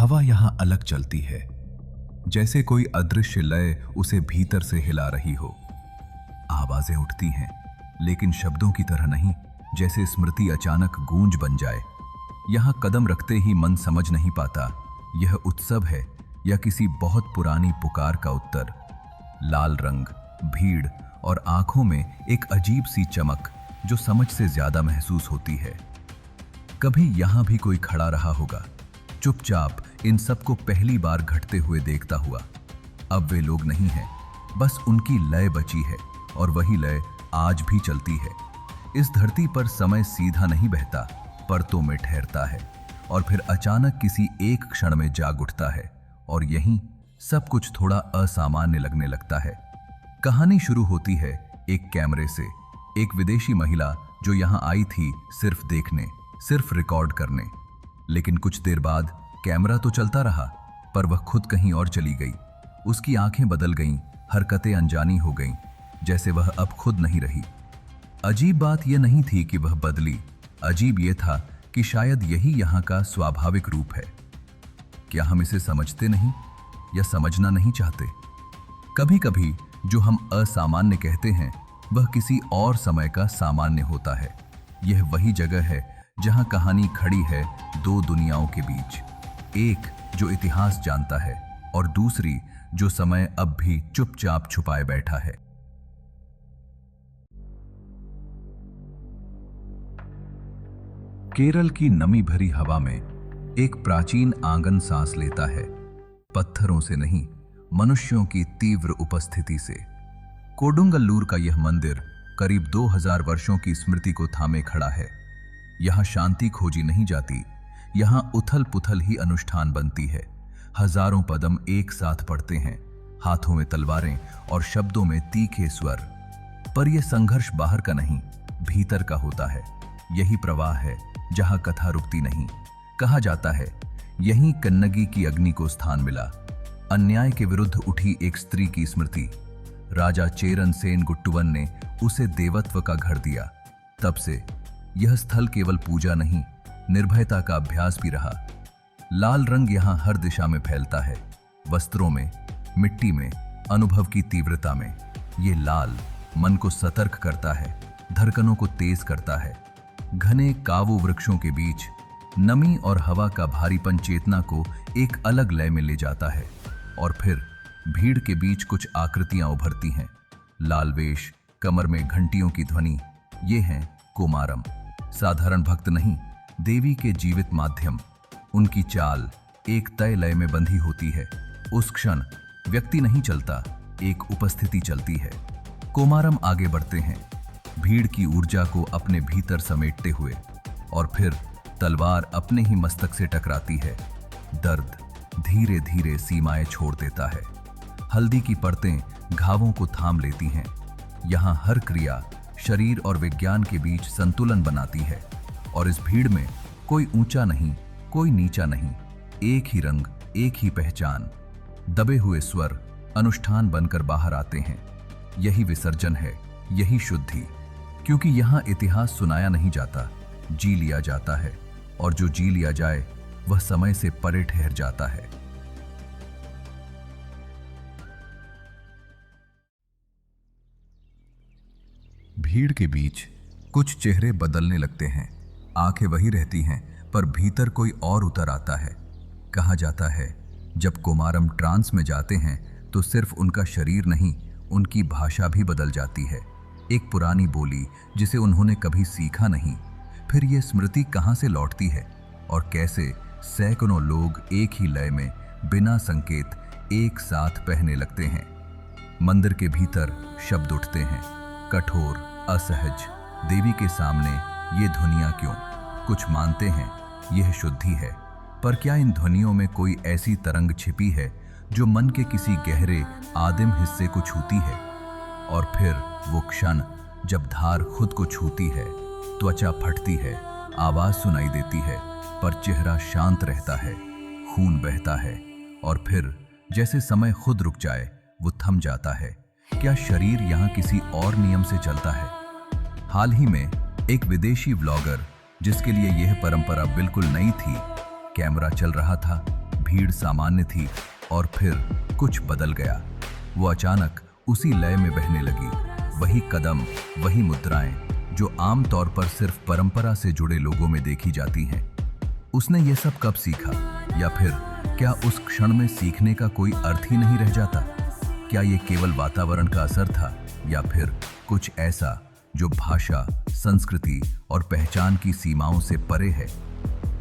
हवा यहाँ अलग चलती है, जैसे कोई अदृश्य लय उसे भीतर से हिला रही हो। आवाजें उठती हैं, लेकिन शब्दों की तरह नहीं, जैसे स्मृति अचानक गूंज बन जाए। यहाँ कदम रखते ही मन समझ नहीं पाता यह उत्सव है या किसी बहुत पुरानी पुकार का उत्तर। लाल रंग, भीड़ और आंखों में एक अजीब सी चमक जो समझ से ज्यादा महसूस होती है। कभी यहां भी कोई खड़ा रहा होगा, चुपचाप इन सबको पहली बार घटते हुए देखता हुआ। अब वे लोग नहीं हैं, बस उनकी लय बची है और वही लय आज भी चलती है। इस धरती पर समय सीधा नहीं बहता, परतों में ठहरता है और फिर अचानक किसी एक क्षण में जाग उठता है और यहीं सब कुछ थोड़ा असामान्य लगने लगता है। कहानी शुरू होती है एक कैमरे से। एक विदेशी महिला जो यहां आई थी सिर्फ देखने, सिर्फ रिकॉर्ड करने। लेकिन कुछ देर बाद कैमरा तो चलता रहा, पर वह खुद कहीं और चली गई। उसकी आंखें बदल गईं, हरकतें अनजानी हो गईं, जैसे वह अब खुद नहीं रही। अजीब बात यह नहीं थी कि वह बदली, अजीब यह था कि शायद यही यहाँ का स्वाभाविक रूप है। क्या हम इसे समझते नहीं या समझना नहीं चाहते? कभी कभी जो हम असामान्य कहते हैं वह किसी और समय का सामान्य होता है। यह वही जगह है जहां कहानी खड़ी है दो दुनियाओं के बीच, एक जो इतिहास जानता है और दूसरी जो समय अब भी चुपचाप छुपाए बैठा है। केरल की नमी भरी हवा में एक प्राचीन आंगन सांस लेता है, पत्थरों से नहीं, मनुष्यों की तीव्र उपस्थिति से। कोडुंगल्लूर का यह मंदिर करीब 2000 वर्षों की स्मृति को थामे खड़ा है। यहाँ शांति खोजी नहीं जाती, यहाँ उथल पुथल ही अनुष्ठान बनती है। हजारों पदम एक साथ पढ़ते हैं, हाथों में तलवारें और शब्दों में तीखे स्वर। पर यह संघर्ष बाहर का नहीं, भीतर का होता है। यही प्रवाह है जहां कथा रुकती नहीं। कहा जाता है यहीं कन्नगी की अग्नि को स्थान मिला। अन्याय के विरुद्ध उठी एक स्त्री की स्मृति। राजा चेरन सेन गुट्टुवन ने उसे देवत्व का घर दिया। तब से यह स्थल केवल पूजा नहीं, निर्भयता का अभ्यास भी रहा। लाल रंग यहां हर दिशा में फैलता है, वस्त्रों में, मिट्टी में, अनुभव की तीव्रता में। ये लाल मन को सतर्क करता है, धड़कनों को तेज करता है। घने कावू वृक्षों के बीच नमी और हवा का भारीपन चेतना को एक अलग लय में ले जाता है। और फिर भीड़ के बीच कुछ आकृतियां उभरती हैं। लाल वेश, कमर में घंटियों की ध्वनि, ये हैं कोमारम। साधारण भक्त नहीं, देवी के जीवित माध्यम। उनकी चाल एक तय लय में बंधी होती है। उस क्षण व्यक्ति नहीं चलता, एक उपस्थिति चलती है। कोमारम आगे बढ़ते हैं, भीड़ की ऊर्जा को अपने भीतर समेटते हुए, और फिर तलवार अपने ही मस्तक से टकराती है। दर्द धीरे धीरे सीमाएं छोड़ देता है। हल्दी की परतें घावों को थाम लेती हैं। यहाँ हर क्रिया शरीर और विज्ञान के बीच संतुलन बनाती है। और इस भीड़ में कोई ऊंचा नहीं, कोई नीचा नहीं, एक ही रंग, एक ही पहचान। दबे हुए स्वर अनुष्ठान बनकर बाहर आते हैं। यही विसर्जन है, यही शुद्धि। क्योंकि यहाँ इतिहास सुनाया नहीं जाता, जी लिया जाता है। और जो जी लिया जाए वह समय से परे ठहर जाता है। भीड़ के बीच कुछ चेहरे बदलने लगते हैं। आंखें वही रहती हैं, पर भीतर कोई और उतर आता है। कहा जाता है जब कोमारम ट्रांस में जाते हैं तो सिर्फ उनका शरीर नहीं, उनकी भाषा भी बदल जाती है। एक पुरानी बोली जिसे उन्होंने कभी सीखा नहीं। फिर ये स्मृति कहां से लौटती है और कैसे सैकड़ों लोग एक ही लय में बिना संकेत एक साथ बहने लगते हैं। मंदिर के भीतर शब्द उठते हैं, कठोर, असहज। देवी के सामने ये ध्वनियां क्यों? कुछ मानते हैं यह शुद्धि है, पर क्या इन ध्वनियों में कोई ऐसी तरंग छिपी है जो मन के किसी गहरे आदिम हिस्से को छूती है? और फिर वो क्षण जब धार खुद को छूती है, त्वचा फटती है, आवाज सुनाई देती है, पर चेहरा शांत रहता है, खून बहता है, और फिर जैसे समय खुद रुक जाए, वो थम जाता है। क्या शरीर यहाँ किसी और नियम से चलता है? हाल ही में एक विदेशी व्लॉगर, जिसके लिए यह परंपरा बिल्कुल नई थी, कैमरा चल रहा था, भीड़ सामान्य थी और फिर कुछ बदल गया। वो अचानक उसी लय में बहने लगी, वही कदम, वही मुद्राएं जो आम तौर पर सिर्फ परंपरा से जुड़े लोगों में देखी जाती हैं। उसने ये सब कब सीखा, या फिर क्या उस क्षण में सीखने का कोई अर्थ ही नहीं रह जाता? क्या ये केवल वातावरण का असर था, या फिर कुछ ऐसा जो भाषा, संस्कृति और पहचान की सीमाओं से परे है?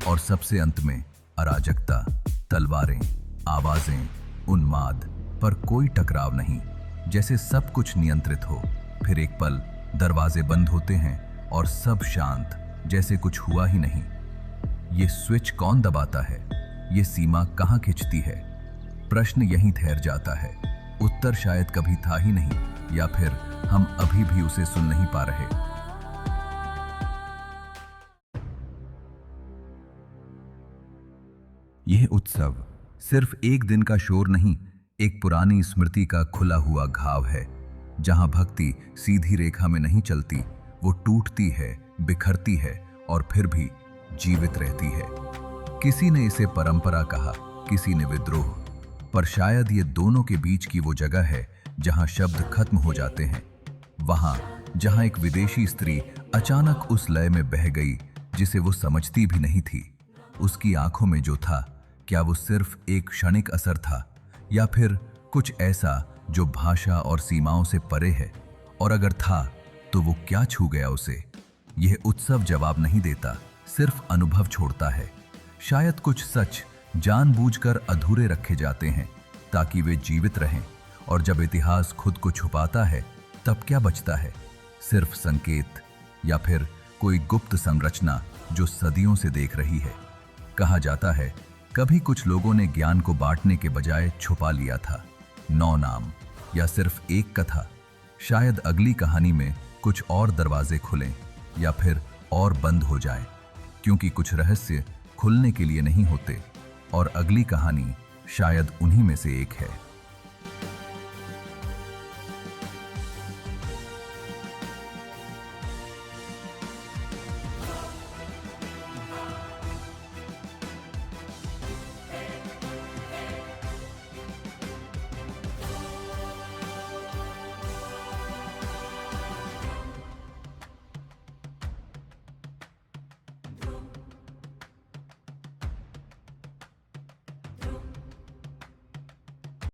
और सबसे अंत में अराजकता, तलवारें, आवाजें, उन्माद, पर कोई टकराव नहीं, जैसे सब कुछ नियंत्रित हो। फिर एक पल दरवाजे बंद होते हैं और सब शांत, जैसे कुछ हुआ ही नहीं। ये स्विच कौन दबाता है? ये सीमा कहाँ खिंचती है? प्रश्न यहीं ठहर जाता है। उत्तर शायद कभी था ही नहीं, या फिर हम अभी भी उसे सुन नहीं पा रहे। यह उत्सव सिर्फ एक दिन का शोर नहीं, एक पुरानी स्मृति का खुला हुआ घाव है, जहां भक्ति सीधी रेखा में नहीं चलती, वो टूटती है, बिखरती है और फिर भी जीवित रहती है। किसी ने इसे परंपरा कहा, किसी ने विद्रोह, पर शायद ये दोनों के बीच की वो जगह है जहां शब्द खत्म हो जाते हैं। वहां जहां एक विदेशी स्त्री अचानक उस लय में बह गई जिसे वो समझती भी नहीं थी। उसकी आंखों में जो था, क्या वो सिर्फ एक क्षणिक असर था, या फिर कुछ ऐसा जो भाषा और सीमाओं से परे है? और अगर था, तो वो क्या छू गया उसे? यह उत्सव जवाब नहीं देता, सिर्फ अनुभव छोड़ता है। शायद कुछ सच जानबूझकर अधूरे रखे जाते हैं ताकि वे जीवित रहें, और जब इतिहास खुद को छुपाता है, तब क्या बचता है? सिर्फ संकेत, या फिर कोई गुप्त संरचना जो सदियों से देख रही है। कहा जाता है, कभी कुछ लोगों ने ज्ञान को बांटने के बजाय छुपा लिया था। 9 नाम या सिर्फ एक कथा। शायद अगली कहानी में कुछ और दरवाजे खुलें या फिर और बंद हो जाएं, क्योंकि कुछ रहस्य खुलने के लिए नहीं होते, और अगली कहानी शायद उन्हीं में से एक है।